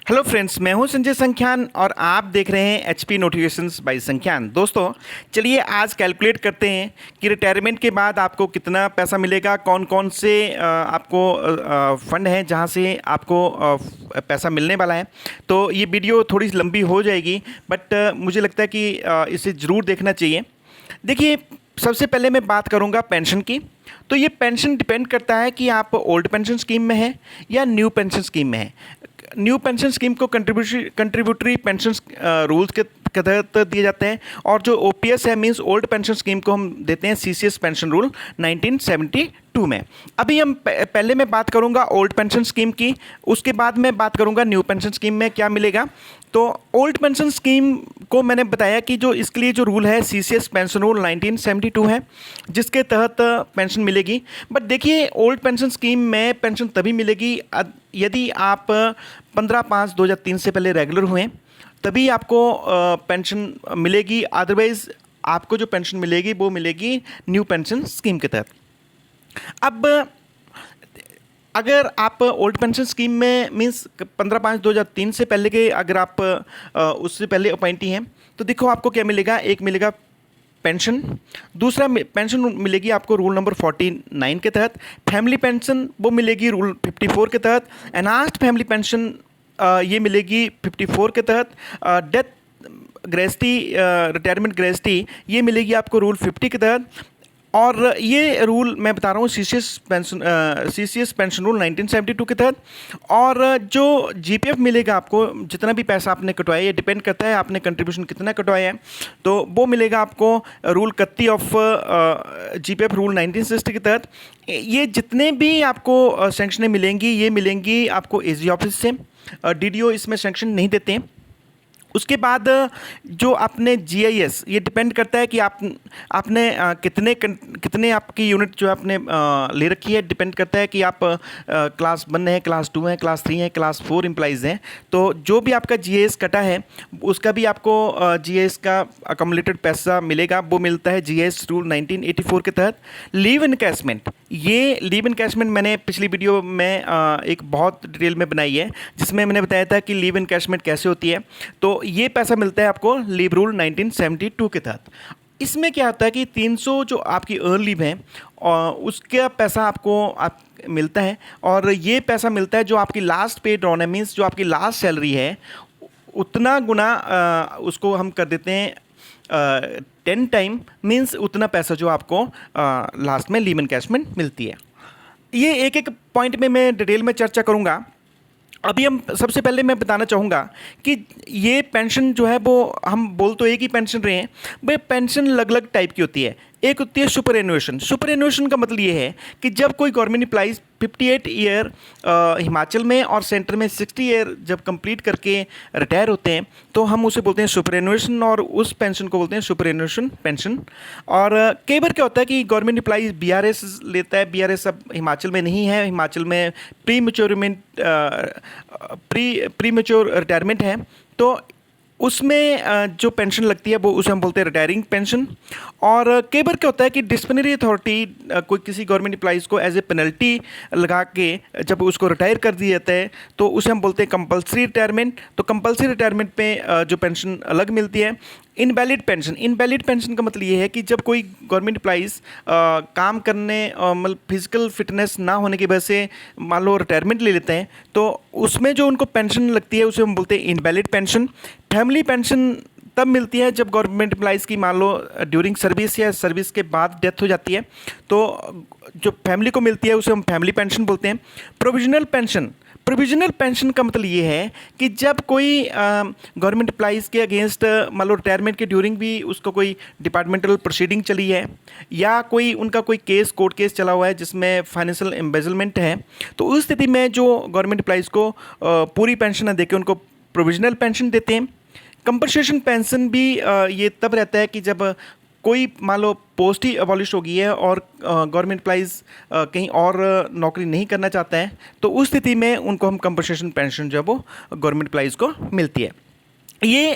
Hello friends, मैं हूं संजय संख्यान और आप देख रहे हैं एचपी नोटिफिकेशंस बाय संख्यान। दोस्तों, चलिए आज कैलकुलेट करते हैं कि रिटायरमेंट के बाद आपको कितना पैसा मिलेगा, कौन कौन से आपको फंड हैं जहां से आपको पैसा मिलने वाला है। तो ये वीडियो थोड़ी लंबी हो जाएगी, बट मुझे लगता है कि इसे ज़रूर देखना चाहिए। देखिए, सबसे पहले मैं बात करूंगा पेंशन की। तो ये पेंशन डिपेंड करता है कि आप ओल्ड पेंशन स्कीम में हैं या न्यू पेंशन स्कीम में हैं। न्यू पेंशन स्कीम को कंट्रीब्यूटरी पेंशन रूल्स के तहत दिए जाते हैं, और जो ओपीएस है मींस ओल्ड पेंशन स्कीम को हम देते हैं सीसीएस पेंशन रूल 1972 में। अभी हम पहले मैं बात करूंगा ओल्ड पेंशन स्कीम की, उसके बाद मैं बात करूंगा न्यू पेंशन स्कीम में क्या मिलेगा। तो ओल्ड पेंशन स्कीम को मैंने बताया कि जो इसके लिए जो रूल है सीसीएस पेंशन रूल 1972 है, जिसके तहत पेंशन मिलेगी। बट देखिए, ओल्ड पेंशन स्कीम में पेंशन तभी मिलेगी यदि आप 15/5/2003 से पहले रेगुलर हुए, तभी आपको पेंशन मिलेगी। अदरवाइज आपको जो पेंशन मिलेगी वो मिलेगी न्यू पेंशन स्कीम के तहत। अब अगर आप ओल्ड पेंशन स्कीम में मींस 15/5/2003 से पहले के, अगर आप उससे पहले अपॉइंटी हैं, तो देखो आपको क्या मिलेगा। एक मिलेगा पेंशन, दूसरा पेंशन मिलेगी आपको रूल नंबर 49 के तहत। फैमिली पेंशन वो मिलेगी रूल 54 के तहत। एनहांस्ड फैमिली पेंशन ये मिलेगी 54 के तहत। डेथ ग्रेस्टी, रिटायरमेंट ग्रेस्टी ये मिलेगी आपको रूल 50 के तहत। और ये रूल मैं बता रहा हूँ सीसीएस पेंशन रूल 1972 के तहत। और जो जीपीएफ मिलेगा आपको, जितना भी पैसा आपने कटवाया, ये डिपेंड करता है आपने कंट्रीब्यूशन कितना कटवाया है, तो वो मिलेगा आपको रूल 31 ऑफ जीपीएफ रूल 1960 के तहत। ये जितने भी आपको सेंक्शनें मिलेंगी, ये मिलेंगी आपको एजी ऑफिस से। डीडीओ इसमें सेंक्शन नहीं देते हैं। उसके बाद जो आपने जीआईएस, ये डिपेंड करता है कि आपने कितने आपकी यूनिट जो आपने ले रखी है, डिपेंड करता है कि आप क्लास 1 है, क्लास 2 है, क्लास 3 है, क्लास 4 एम्प्लॉइज़ हैं। तो जो भी आपका जीआईएस कटा है, उसका भी आपको जीआईएस का अकम्युलेटेड पैसा मिलेगा। वो मिलता है जीआईएस रूल 1984 के तहत। लीव इनकैशमेंट, ये लीव इनकैशमेंट मैंने पिछली वीडियो में एक बहुत डिटेल में बनाई है, जिसमें मैंने बताया था कि लीव इनकैशमेंट कैसे होती है। तो ये पैसा मिलता है आपको लीव रूल 1972 के तहत। इसमें क्या होता है कि 300 जो आपकी अर्न लीव है, उसका पैसा आपको मिलता है। और ये पैसा मिलता है जो आपकी लास्ट पे ड्रॉन है, मीन्स जो आपकी लास्ट सैलरी है उतना गुना उसको हम कर देते हैं 10 टाइम, मीन्स उतना पैसा जो आपको लास्ट में लीव इनकैशमेंट मिलती है। ये एक एक पॉइंट में मैं डिटेल में चर्चा करूँगा। अभी हम सबसे पहले मैं बताना चाहूँगा कि ये पेंशन जो है वो हम बोल तो एक ही पेंशन रहे हैं, भाई पेंशन अलग अलग टाइप की होती है। एक होती है सुपर एनुएशन। सुपर एनुएशन का मतलब ये है कि जब कोई गवर्नमेंट एम्प्लॉइज 58 ईयर हिमाचल में और सेंटर में 60 ईयर जब कंप्लीट करके रिटायर होते हैं, तो हम उसे बोलते हैं सुपर एनुएशन, और उस पेंशन को बोलते हैं सुपर एनुएशन पेंशन। और कई बार क्या होता है कि गवर्नमेंट एम्प्लॉइज बीआरएस लेता है। बीआरएस अब हिमाचल में नहीं है, हिमाचल में प्री मैच्योर रिटायरमेंट है। तो उसमें जो पेंशन लगती है वो उसे हम बोलते हैं रिटायरिंग पेंशन। और कई बार क्या होता है कि डिसिप्लिनरी अथॉरिटी कोई किसी गवर्नमेंट एम्प्लॉइज़ को एज ए पेनल्टी लगा के जब उसको रिटायर कर दिया जाता है, तो उसे हम बोलते हैं कंपलसरी रिटायरमेंट। तो कंपलसरी रिटायरमेंट पे जो पेंशन अलग मिलती है। इनवैलिड पेंशन, इनवैलिड पेंशन का मतलब ये है कि जब कोई गवर्नमेंट एम्प्लॉइज़ काम करने मतलब फिजिकल फिटनेस ना होने की वजह से मान लो रिटायरमेंट ले लेते हैं, तो उसमें जो उनको पेंशन लगती है उसे हम बोलते हैं इनवैलिड पेंशन। फैमिली पेंशन तब मिलती है जब गवर्नमेंट एम्प्लॉइज़ की मान लो ड्यूरिंग सर्विस या सर्विस के बाद डेथ हो जाती है, तो जो फैमिली को मिलती है उसे हम फैमिली पेंशन बोलते हैं। प्रोविजनल पेंशन, प्रोविजनल पेंशन का मतलब ये है कि जब कोई गवर्नमेंट एम्प्लॉइज़ के अगेंस्ट मान लो रिटायरमेंट के ड्यूरिंग भी उसको कोई डिपार्टमेंटल प्रोसीडिंग चली है, या कोई उनका कोई केस कोर्ट केस चला हुआ है जिसमें फाइनेंशियल एम्बेजलमेंट है, तो उस स्थिति में जो गवर्नमेंट एम्प्लॉइज़ को पूरी पेंशन न देकर उनको प्रोविजनल पेंशन देते हैं। कंपनसेशन पेंशन भी ये तब रहता है कि जब कोई मान लो पोस्ट ही अबॉलिश हो गई है और गवर्नमेंट एम्प्लॉइज़ कहीं और नौकरी नहीं करना चाहता है, तो उस स्थिति में उनको हम कंपनसेशन पेंशन जो है वो गवर्नमेंट एम्प्लॉइज़ को मिलती है। ये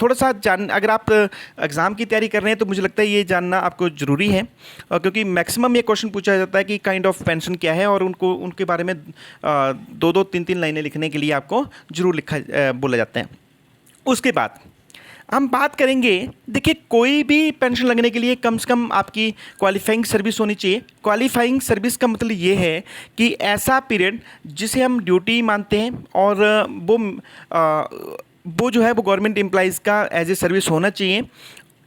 थोड़ा सा अगर आप एग्ज़ाम की तैयारी कर रहे हैं तो मुझे लगता है ये जानना आपको ज़रूरी है, क्योंकि मैक्सिमम ये क्वेश्चन पूछा जाता है कि काइंड ऑफ पेंशन क्या है, और उनको उनके बारे में दो दो तीन तीन लाइनें लिखने के लिए आपको ज़रूर बोला जाता है। उसके बाद हम बात करेंगे, देखिए कोई भी पेंशन लगने के लिए कम से कम आपकी क्वालिफाइंग सर्विस होनी चाहिए। क्वालिफाइंग सर्विस का मतलब ये है कि ऐसा पीरियड जिसे हम ड्यूटी मानते हैं, और वो जो है वो गवर्नमेंट एम्प्लॉइज़ का एज ए सर्विस होना चाहिए।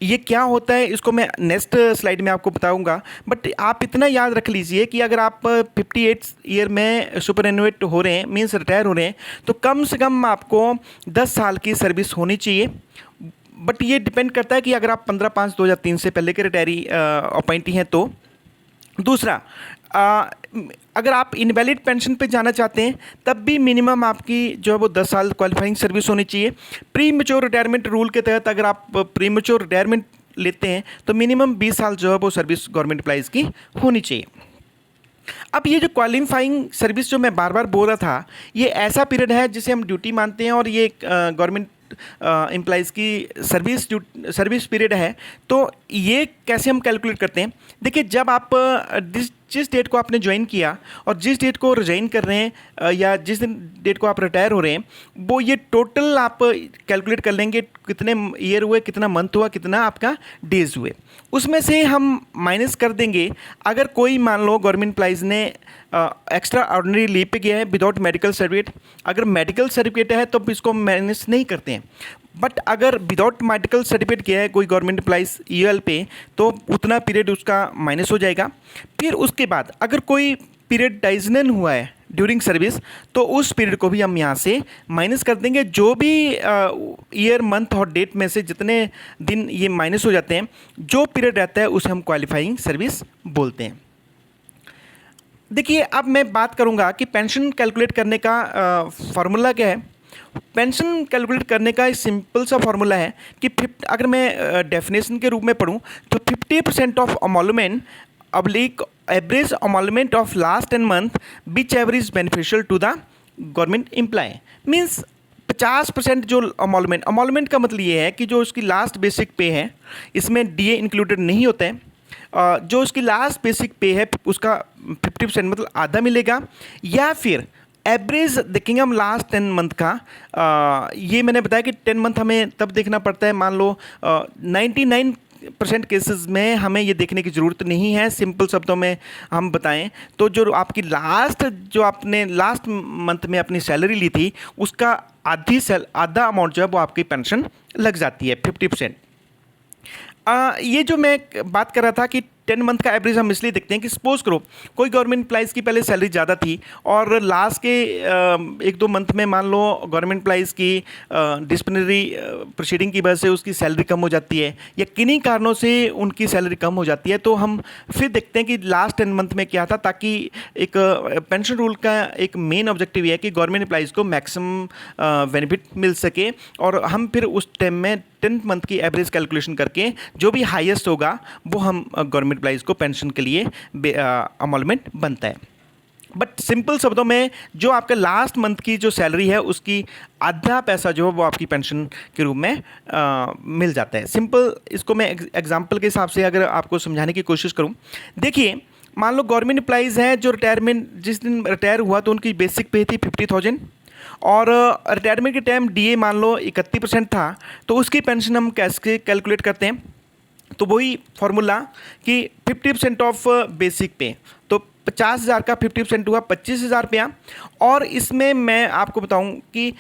ये क्या होता है इसको मैं नेक्स्ट स्लाइड में आपको बताऊंगा, बट आप इतना याद रख लीजिए कि अगर आप 58 ईयर में सुपरएनुएट हो रहे हैं, मीन्स रिटायर हो रहे हैं, तो कम से कम आपको 10 साल की सर्विस होनी चाहिए। बट ये डिपेंड करता है कि अगर आप 15/5/2003 से पहले के रिटायरी अपॉइंटी हैं तो। दूसरा, अगर आप इनवैलिड पेंशन पे जाना चाहते हैं तब भी मिनिमम आपकी जो है वो 10 साल क्वालिफाइंग सर्विस होनी चाहिए। प्री मैच्योर रिटायरमेंट रूल के तहत अगर आप प्री मैच्योर रिटायरमेंट लेते हैं तो मिनिमम 20 साल जो है वो सर्विस गवर्नमेंट एम्प्लॉइज़ की होनी चाहिए। अब ये जो क्वालिफाइंग सर्विस जो मैं बार बार बोल रहा था, ये ऐसा पीरियड है जिसे हम ड्यूटी मानते हैं, और ये गवर्नमेंट एम्प्लॉइज़ की सर्विस पीरियड है। तो ये कैसे हम कैलकुलेट करते हैं? देखिए, जब आप जिस डेट को आपने ज्वाइन किया और जिस डेट को रिजाइन कर रहे हैं, या जिस दिन डेट को आप रिटायर हो रहे हैं, वो ये टोटल आप कैलकुलेट कर लेंगे कितने ईयर हुए, कितना मंथ हुआ, कितना आपका डेज हुए। उसमें से हम माइनस कर देंगे अगर कोई मान लो गवर्नमेंट एम्प्लॉइज़ ने एक्स्ट्रा ऑर्डिनरी लीव पे गया है विदाउट मेडिकल सर्टिफिकेट। अगर मेडिकल सर्टिफिकेट है तो इसको माइनस नहीं करते हैं, बट अगर विदाउट मेडिकल सर्टिफिकेट गया है कोई गवर्नमेंट एम्प्लॉइज़ ईएल पे, तो उतना पीरियड उसका माइनस हो जाएगा। फिर उसके बाद अगर कोई पीरियड डाइजनन हुआ है ड्यूरिंग सर्विस, तो उस पीरियड को भी हम यहाँ से माइनस कर देंगे। जो भी ईयर, मंथ और डेट में से जितने दिन ये माइनस हो जाते हैं, जो पीरियड रहता है उसे हम क्वालिफाइंग सर्विस बोलते हैं। देखिए, अब मैं बात करूँगा कि पेंशन कैलकुलेट करने का फार्मूला क्या है। पेंशन कैलकुलेट करने का एक सिंपल सा फार्मूला है कि अगर मैं डेफिनेशन के रूप में पढ़ूँ तो 50% of emolument oblique average emolument of last 10 month which average beneficial to the government employ. Means 50% जो अमोलमेंट का मतलब ये है कि जो उसकी लास्ट बेसिक पे है, इसमें डीए इंक्लूडेड नहीं होता है, जो उसकी लास्ट बेसिक पे है उसका 50% मतलब आधा मिलेगा, या फिर एवरेज देखेंगे हम लास्ट 10 मंथ का। ये मैंने बताया कि 10 मंथ हमें तब देखना पड़ता है, मान लो 99% केसेस में हमें ये देखने की ज़रूरत नहीं है। सिंपल शब्दों में हम बताएं तो जो आपकी जो आपने लास्ट मंथ में अपनी सैलरी ली थी, उसका आधा अमाउंट जो है वो आपकी पेंशन लग जाती है, 50%। ये जो मैं बात कर रहा था कि 10 मंथ का एवरेज हम इसलिए देखते हैं कि सपोज करो कोई गवर्नमेंट एम्प्लॉइज़ की पहले सैलरी ज़्यादा थी, और लास्ट के 1-2 मंथ में मान लो गवर्नमेंट एम्प्लॉइज़ की डिसिप्लिनरी प्रोसीडिंग की वजह से उसकी सैलरी कम हो जाती है, या किन्हीं कारणों से उनकी सैलरी कम हो जाती है। तो हम फिर देखते हैं कि लास्ट 10 मंथ में क्या था, ताकि एक पेंशन रूल का एक मेन ऑब्जेक्टिव ये है कि गवर्नमेंट एम्प्लॉइज़ को मैक्सिमम बेनिफिट मिल सके, और हम फिर उस टाइम में 10 मंथ की एवरेज कैलकुलेशन करके जो भी हाईएस्ट होगा वो हम गवर्नमेंट एम्प्लॉइज़ को पेंशन के लिए अमोलमेंट बनता है। बट सिंपल शब्दों में जो आपका लास्ट मंथ की जो सैलरी है उसकी आधा पैसा जो है वो आपकी पेंशन के रूप में मिल जाता है। सिंपल इसको मैं एग्जांपल के हिसाब से अगर आपको समझाने की कोशिश करूं, देखिए मान लो गवर्नमेंट एम्प्लॉइज़ हैं जो रिटायरमेंट जिस दिन रिटायर हुआ तो उनकी बेसिक पे थी 50,000, और रिटायरमेंट के टाइम डीए मान लो 31% था, तो उसकी पेंशन हम कैसे कैलकुलेट करते हैं? तो वही फार्मूला कि 50% ऑफ बेसिक पे, तो 50,000 का 50% हुआ 25,000 रुपया। और इसमें मैं आपको बताऊं कि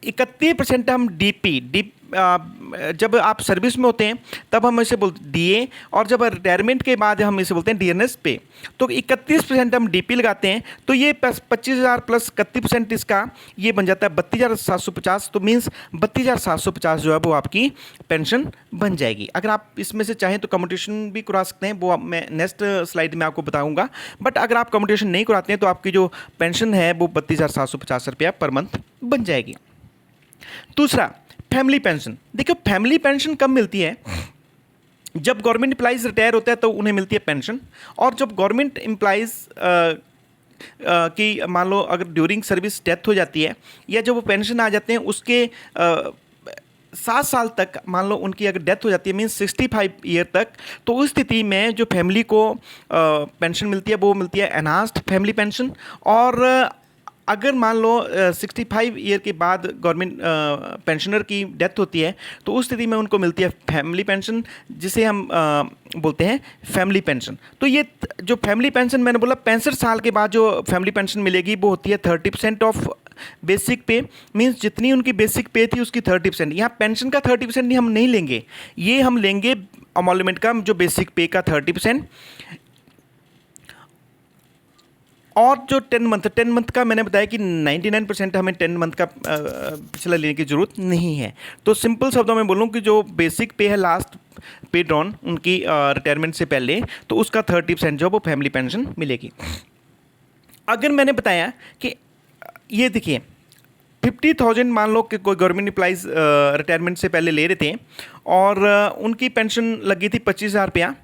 31% हम डीपी जब आप सर्विस में होते हैं तब हम इसे बोलते डीए, और जब रिटायरमेंट के बाद हम इसे बोलते हैं डीएनएस पे। तो 31% हम डीपी लगाते हैं, तो ये 25,000 प्लस 31% इसका ये बन जाता है 32,750। तो मीन्स 32,750 जो है वो आपकी पेंशन बन जाएगी। अगर आप इसमें से चाहें तो कम्यूटेशन भी करा सकते हैं, वो मैं नेक्स्ट स्लाइड में आपको बताऊँगा। बट अगर आप कम्यूटेशन नहीं कराते हैं तो आपकी जो पेंशन है वो 32,750 रुपया पर मंथ बन जाएगी। दूसरा, फैमिली पेंशन। देखो, फैमिली पेंशन कब मिलती है? जब गवर्नमेंट एम्प्लॉइज़ रिटायर होता है तो उन्हें मिलती है पेंशन, और जब गवर्नमेंट एम्प्लॉइज़ कि मान लो अगर ड्यूरिंग सर्विस डेथ हो जाती है या जब वो पेंशन आ जाते हैं उसके 7 साल तक मान लो उनकी अगर डेथ हो जाती है, मीन्स 65 ईयर तक, तो उस स्थिति में जो फैमिली को पेंशन मिलती है वो मिलती है एनहांस्ड फैमिली पेंशन। और अगर मान लो 65 ईयर के बाद गवर्नमेंट पेंशनर की डेथ होती है तो उस स्थिति में उनको मिलती है फैमिली पेंशन, जिसे हम बोलते हैं फैमिली पेंशन। तो ये जो फैमिली पेंशन मैंने बोला 65 साल के बाद जो फैमिली पेंशन मिलेगी वो होती है 30% ऑफ बेसिक पे, मीन्स जितनी उनकी बेसिक पे थी उसकी 30%। यहाँ पेंशन का 30% हम नहीं लेंगे, ये हम लेंगे अमॉल्यूमेंट का जो बेसिक पे का 30%। और जो 10 मंथ का मैंने बताया कि 99% हमें 10 मंथ का पिछला लेने की ज़रूरत नहीं है। तो सिंपल शब्दों में बोलूँ कि जो बेसिक पे है लास्ट पे ड्रॉन उनकी रिटायरमेंट से पहले, तो उसका 30% जो वो फैमिली पेंशन मिलेगी। अगर मैंने बताया कि ये देखिए 50,000 मान लो कि कोई गवर्नमेंट एम्प्लॉइज रिटायरमेंट से पहले ले रहे थे और उनकी पेंशन लगी थी 25,000 रुपया,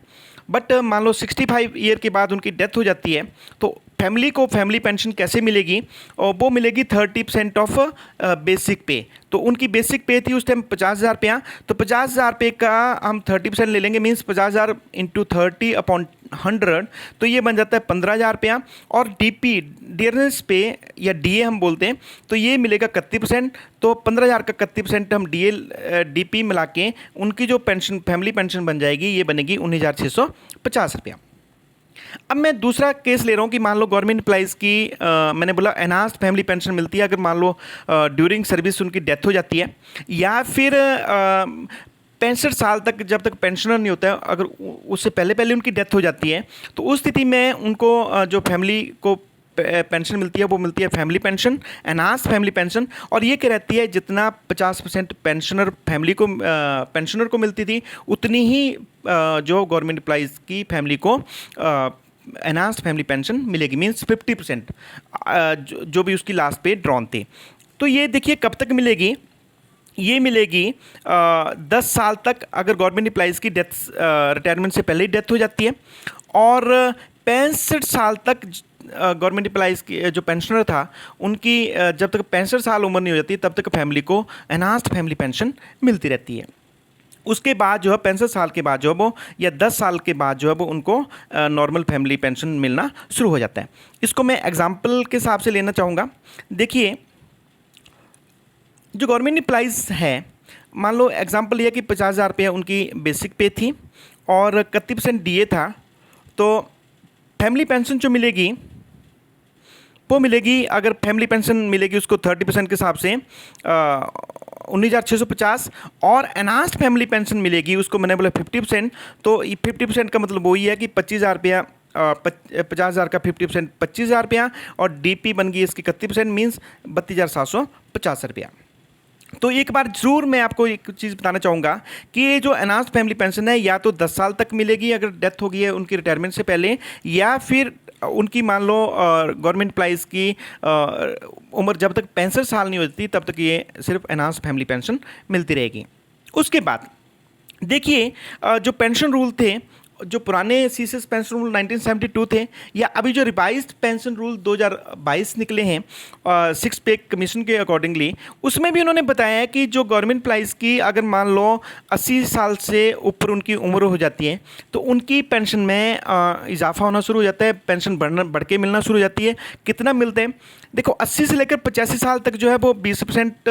बट मान लो 65 ईयर के बाद उनकी डेथ हो जाती है तो फैमिली को फैमिली पेंशन कैसे मिलेगी, और वो मिलेगी 30% ऑफ बेसिक पे। तो उनकी बेसिक पे थी उस टाइम 50,000 रुपया, तो 50,000 रुपये का हम 30% ले लेंगे, मीन्स 50,000 इंटू 30/100, तो ये बन जाता है 15,000 रुपया। और डीपी डियरनेस पे या डीए हम बोलते हैं, तो ये मिलेगा 31%। तो 15,000 का 31% हम डीपी मिला के उनकी जो पेंशन फैमिली पेंशन बन जाएगी ये बनेगी 19,650 रुपया। अब मैं दूसरा केस ले रहा हूँ कि मान लो गवर्नमेंट एम्प्लॉइज़ की मैंने बोला एनहांस्ड फैमिली पेंशन मिलती है अगर मान लो ड्यूरिंग सर्विस उनकी डेथ हो जाती है, या फिर 65 साल तक जब तक पेंशनर नहीं होता है, अगर उससे पहले पहले उनकी डेथ हो जाती है तो उस स्थिति में उनको जो फैमिली को पेंशन मिलती है वो मिलती है family pension, enhanced family pension. और ये क्या रहती है, जितना 50% पेंशनर फैमिली को पेंशनर को मिलती थी उतनी ही जो गवर्नमेंट एम्प्लॉइज़ की फैमिली को एनहांस्ड फैमिली पेंशन मिलेगी, मीन्स 50% जो भी उसकी लास्ट पे ड्रॉन थे। तो ये देखिए कब तक मिलेगी, ये मिलेगी 10 साल तक अगर गवर्नमेंट एम्प्लॉइज़ की डेथ रिटायरमेंट से पहले ही डेथ हो जाती है, और 65 साल तक गवर्नमेंट एम्प्लॉइज़ की जो पेंशनर था उनकी जब तक 65 साल उम्र नहीं हो जाती तब तक फैमिली को एनहांस्ड फैमिली पेंशन मिलती रहती है। उसके बाद जो है 65 साल के बाद जो है वो या 10 साल के बाद जो है वो उनको नॉर्मल फैमिली पेंशन मिलना शुरू हो जाता है। इसको मैं एग्जांपल के हिसाब से लेना चाहूँगा। देखिए जो गवर्नमेंट एम्प्लॉइज़ है, मान लो एग्जांपल ये कि 50,000 रुपये उनकी बेसिक पे थी और 31% डीए था, तो फैमिली पेंशन जो मिलेगी वो मिलेगी, अगर फैमिली पेंशन मिलेगी उसको 30% के हिसाब से 19,650, और एनहांस्ड फैमिली पेंशन मिलेगी उसको मैंने बोला 50%। तो 50% का मतलब वही है कि 25,000 रुपया 50,000 का 50% 25,000 रुपया, और डीपी बन गई इसकी 31%, मीन्स 32,750 रुपया। तो एक बार ज़रूर मैं आपको एक चीज़ बताना चाहूँगा कि ये जो एनहांस्ड फैमिली पेंशन है या तो 10 साल तक मिलेगी अगर डेथ हो गई है उनकी रिटायरमेंट से पहले, या फिर उनकी मान लो गवर्नमेंट एम्प्लॉइज़ की उम्र जब तक 65 साल नहीं होती तब तक ये सिर्फ एनहांस्ड फैमिली पेंशन मिलती रहेगी। उसके बाद देखिए जो पेंशन रूल थे, जो पुराने सीसीएस पेंशन रूल 1972 थे, या अभी जो रिवाइज्ड पेंशन रूल 2022 निकले हैं 6 पे कमीशन के अकॉर्डिंगली, उसमें भी उन्होंने बताया है कि जो गवर्नमेंट एम्प्लॉइज़ की अगर मान लो 80 साल से ऊपर उनकी उम्र हो जाती है तो उनकी पेंशन में इजाफा होना शुरू हो जाता है, पेंशन बढ़ के मिलना शुरू हो जाती है। कितना मिलते हैं, देखो 80 से लेकर 85 साल तक जो है वो 20%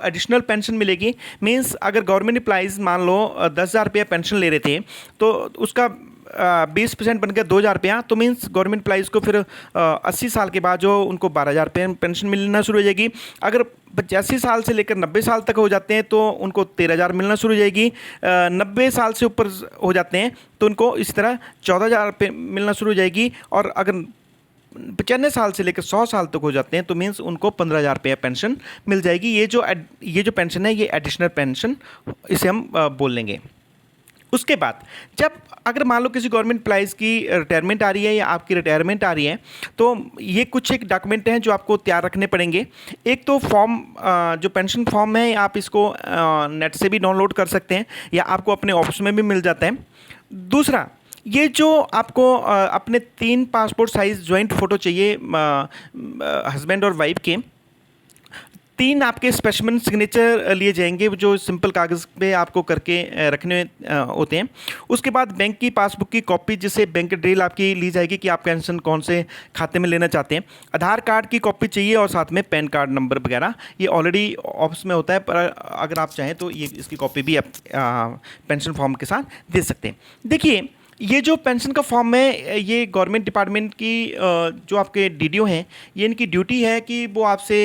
एडिशनल पेंशन मिलेगी। मीन्स अगर गवर्नमेंट एम्प्लॉइज़ मान लो 10,000 रुपया पेंशन ले रहे थे तो उसका 20% बन गया 2,000 रुपया, तो मीन्स गवर्नमेंट एम्प्लॉइज़ को फिर 80 साल के बाद जो उनको 12,000 रुपये पेंशन मिलना शुरू हो जाएगी। अगर 85 साल से लेकर 90 साल तक हो जाते हैं तो उनको 13,000 मिलना शुरू हो जाएगी। 90 साल से ऊपर हो जाते हैं तो उनको इस तरह 14,000 रुपये मिलना शुरू हो जाएगी। और अगर 95 साल से लेकर 100 साल तक हो जाते हैं तो मीन्स उनको 15,000 रुपया पेंशन मिल जाएगी। ये जो पेंशन है ये एडिशनल पेंशन इसे हम बोल लेंगे। उसके बाद जब अगर मान लो किसी गवर्नमेंट एम्प्लॉइज़ की रिटायरमेंट आ रही है या आपकी रिटायरमेंट आ रही है तो ये कुछ एक डॉक्यूमेंट हैं जो आपको तैयार रखने पड़ेंगे। एक तो फॉर्म, जो पेंशन फॉर्म है आप इसको नेट से भी डाउनलोड कर सकते हैं या आपको अपने ऑफिस में भी मिल जाता है। दूसरा ये जो आपको अपने 3 पासपोर्ट साइज़ जॉइंट फ़ोटो चाहिए हस्बैंड और वाइफ के, 3 आपके स्पेसिमेन सिग्नेचर लिए जाएंगे जो सिंपल कागज़ पे आपको करके रखने होते हैं। उसके बाद बैंक की पासबुक की कॉपी, जिसे बैंक डिटेल आपकी ली जाएगी कि आप पेंशन कौन से खाते में लेना चाहते हैं। आधार कार्ड की कॉपी चाहिए और साथ में पैन कार्ड नंबर वगैरह, ये ऑलरेडी ऑप्स में होता है, पर अगर आप चाहें तो ये इसकी कॉपी भी आप पेंशन फॉर्म के साथ दे सकते हैं। देखिए, ये जो पेंशन का फॉर्म है, ये गवर्नमेंट डिपार्टमेंट की जो आपके डीडीओ हैं, ये इनकी ड्यूटी है कि वो आपसे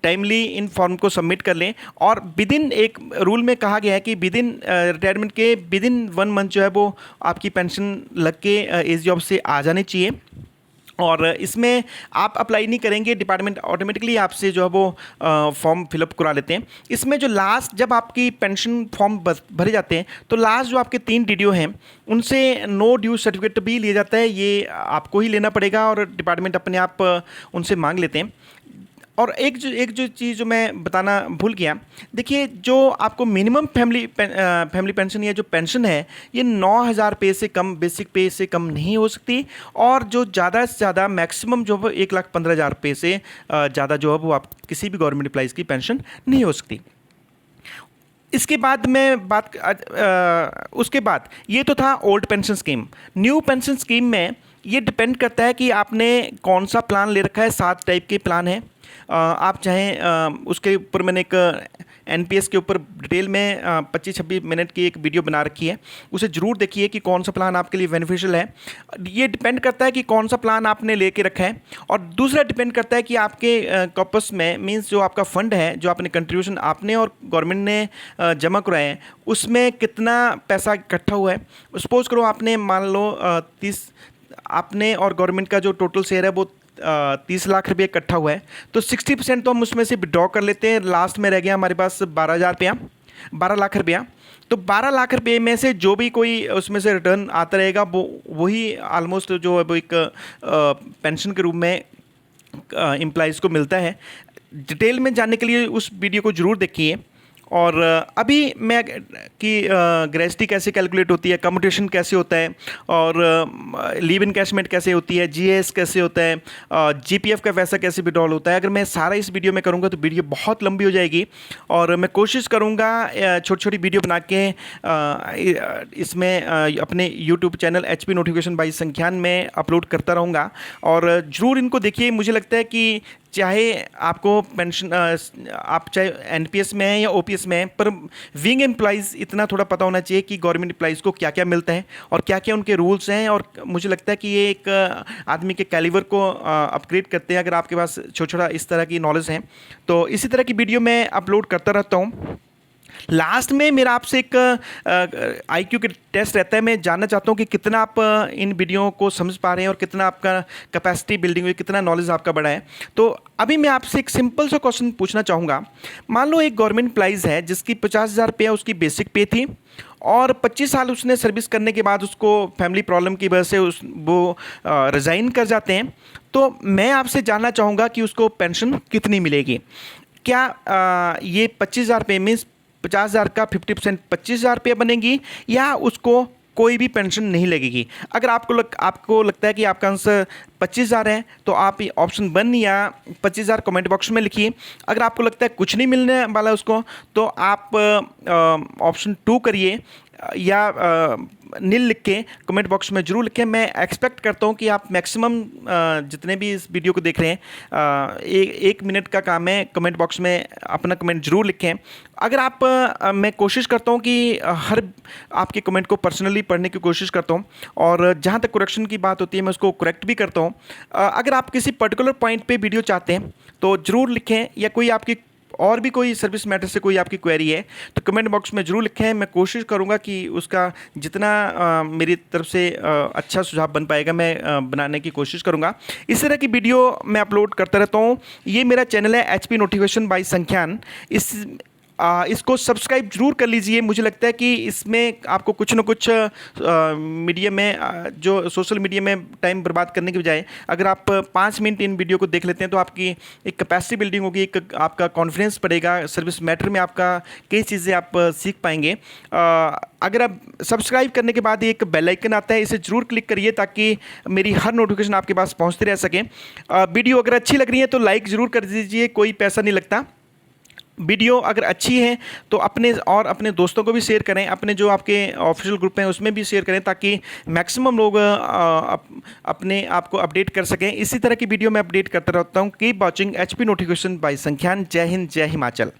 टाइमली इन फॉर्म को सबमिट कर लें, और विदिन एक रूल में कहा गया है कि विदिन रिटायरमेंट के विदिन 1 मंथ जो है वो आपकी पेंशन लग के एज जॉब से आ जानी चाहिए। और इसमें आप अप्लाई नहीं करेंगे, डिपार्टमेंट ऑटोमेटिकली आपसे जो है वो फॉर्म फिलअप करा लेते हैं। इसमें जो लास्ट जब आपकी पेंशन फॉर्म भरे जाते हैं तो लास्ट जो आपके 3 डीडीओ हैं उनसे नो ड्यू सर्टिफिकेट भी लिया जाता है, ये आपको ही लेना पड़ेगा और डिपार्टमेंट अपने आप उनसे मांग लेते हैं। और एक जो चीज़ जो मैं बताना भूल गया, देखिए जो आपको मिनिमम फैमिली पेंशन या जो पेंशन है, ये 9,000 रुपये से कम, बेसिक पे से कम नहीं हो सकती, और जो ज़्यादा से ज़्यादा मैक्सिमम जो है 1,15,000 रुपये से ज़्यादा जो है वो आप किसी भी गवर्नमेंट एम्प्लॉइज़ की पेंशन नहीं हो सकती। इसके बाद मैं उसके बाद ये तो था old pension scheme. New pension scheme में ये डिपेंड करता है कि आपने कौन सा प्लान ले रखा है। 7 टाइप के प्लान हैं। आप चाहें उसके ऊपर मैंने एक एनपीएस के ऊपर डिटेल में 25-26 मिनट की एक वीडियो बना रखी है, उसे ज़रूर देखिए कि कौन सा प्लान आपके लिए बेनिफिशियल है। ये डिपेंड करता है कि कौन सा प्लान आपने लेके रखा है, और दूसरा डिपेंड करता है कि आपके कॉपस में मींस जो आपका फंड है, जो आपने कंट्रीब्यूशन आपने और गवर्नमेंट ने जमा कराए हैं, उसमें कितना पैसा इकट्ठा हुआ है। सपोज करो आपने मान लो 30 आपने और गवर्नमेंट का जो टोटल शेयर है वो 30 लाख रुपये इकट्ठा हुआ है, तो 60% तो हम उसमें से विड्रॉ कर लेते हैं। लास्ट में रह गया हमारे पास 12,000 रुपया, 12 लाख रुपया। तो 12 लाख रुपये में से जो भी कोई उसमें से रिटर्न आता रहेगा वो वही ऑलमोस्ट जो है वो एक पेंशन के रूप में एम्प्लॉइज़ को मिलता है। डिटेल में जानने के लिए उस वीडियो को ज़रूर देखिए। और अभी मैं कि ग्रेजुटी कैसे कैलकुलेट होती है, कम्यूटेशन कैसे होता है, और लीव इनकैशमेंट कैसे होती है, जीएस कैसे होता है, जीपीएफ का पैसा कैसे विड्रॉल होता है, अगर मैं सारा इस वीडियो में करूँगा तो वीडियो बहुत लंबी हो जाएगी। और मैं कोशिश करूँगा छोटी छोटी वीडियो बना के इसमें अपने YouTube channel HP notification by Sankhyan में अपलोड करता रहूँगा, और ज़रूर इनको देखिए। मुझे लगता है कि चाहे आपको पेंशन आप चाहे एनपीएस में हैं या ओपीएस में हैं, पर विंग एम्प्लॉइज़ इतना थोड़ा पता होना चाहिए कि गवर्नमेंट एम्प्लॉइज़ को क्या क्या मिलता है और क्या क्या उनके रूल्स हैं। और मुझे लगता है कि ये एक आदमी के कैलिबर को अपग्रेड करते हैं अगर आपके पास छोटा छोटा इस तरह की नॉलेज है। तो इसी तरह की वीडियो मैं अपलोड करता रहता हूँ। लास्ट में मेरा आपसे एक आईक्यू के टेस्ट रहता है। मैं जानना चाहता हूँ कि कितना आप इन वीडियो को समझ पा रहे हैं और कितना आपका कैपेसिटी बिल्डिंग हुई, कितना नॉलेज आपका बढ़ा है। तो अभी मैं आपसे एक सिंपल सा क्वेश्चन पूछना चाहूँगा। मान लो एक गवर्नमेंट एम्प्लॉइज़ है जिसकी 50,000 रुपया उसकी बेसिक पे थी, और 25 साल उसने सर्विस करने के बाद उसको फैमिली प्रॉब्लम की वजह से वो रिज़ाइन कर जाते हैं। तो मैं आपसे जानना चाहूँगा कि उसको पेंशन कितनी मिलेगी। क्या ये 25,000 रुपये मीन्स 50,000 का 50% 25,000 रुपये बनेगी, या उसको कोई भी पेंशन नहीं लगेगी। अगर आपको लगता है कि आपका आंसर 25,000 है तो आप ऑप्शन 1 या 25,000 कमेंट बॉक्स में लिखिए। अगर आपको लगता है कुछ नहीं मिलने वाला उसको, तो आप ऑप्शन 2 करिए, या नील लिख के कमेंट बॉक्स में ज़रूर लिखें। मैं एक्सपेक्ट करता हूँ कि आप मैक्सिमम जितने भी इस वीडियो को देख रहे हैं, एक मिनट का काम है, कमेंट बॉक्स में अपना कमेंट ज़रूर लिखें। अगर आप मैं कोशिश करता हूँ कि हर आपके कमेंट को पर्सनली पढ़ने की कोशिश करता हूँ, और जहाँ तक करेक्शन की बात होती है मैं उसको करेक्ट भी करता हूँ। अगर आप किसी पर्टिकुलर पॉइंट पे वीडियो चाहते हैं तो ज़रूर लिखें, या कोई आपकी और भी कोई सर्विस मैटर से कोई आपकी क्वेरी है तो कमेंट बॉक्स में ज़रूर लिखें। मैं कोशिश करूंगा कि उसका जितना मेरी तरफ से अच्छा सुझाव बन पाएगा मैं बनाने की कोशिश करूंगा। इस तरह की वीडियो मैं अपलोड करता रहता हूं। ये मेरा चैनल है एचपी नोटिफिकेशन बाय संख्यान। इसको सब्सक्राइब जरूर कर लीजिए। मुझे लगता है कि इसमें आपको कुछ न कुछ मीडिया में जो सोशल मीडिया में टाइम बर्बाद करने के बजाय अगर आप 5 मिनट इन वीडियो को देख लेते हैं तो आपकी एक कैपेसिटी बिल्डिंग होगी, एक आपका कॉन्फिडेंस बढ़ेगा, सर्विस मैटर में आपका कई चीज़ें आप सीख पाएंगे। अगर आप सब्सक्राइब करने के बाद एक बेल आइकन आता है, इसे जरूर क्लिक करिए ताकि मेरी हर नोटिफिकेशन आपके पास पहुंचती रह सके। वीडियो अगर अच्छी लग रही है तो लाइक ज़रूर कर दीजिए, कोई पैसा नहीं लगता। वीडियो अगर अच्छी है तो अपने दोस्तों को भी शेयर करें, अपने जो आपके ऑफिशियल ग्रुप हैं उसमें भी शेयर करें ताकि मैक्सिमम लोग अपने आप को अपडेट कर सकें। इसी तरह की वीडियो मैं अपडेट करता रहता हूँ। Keep watching HP notification by Sankhyan. जय हिंद, जय हिमाचल।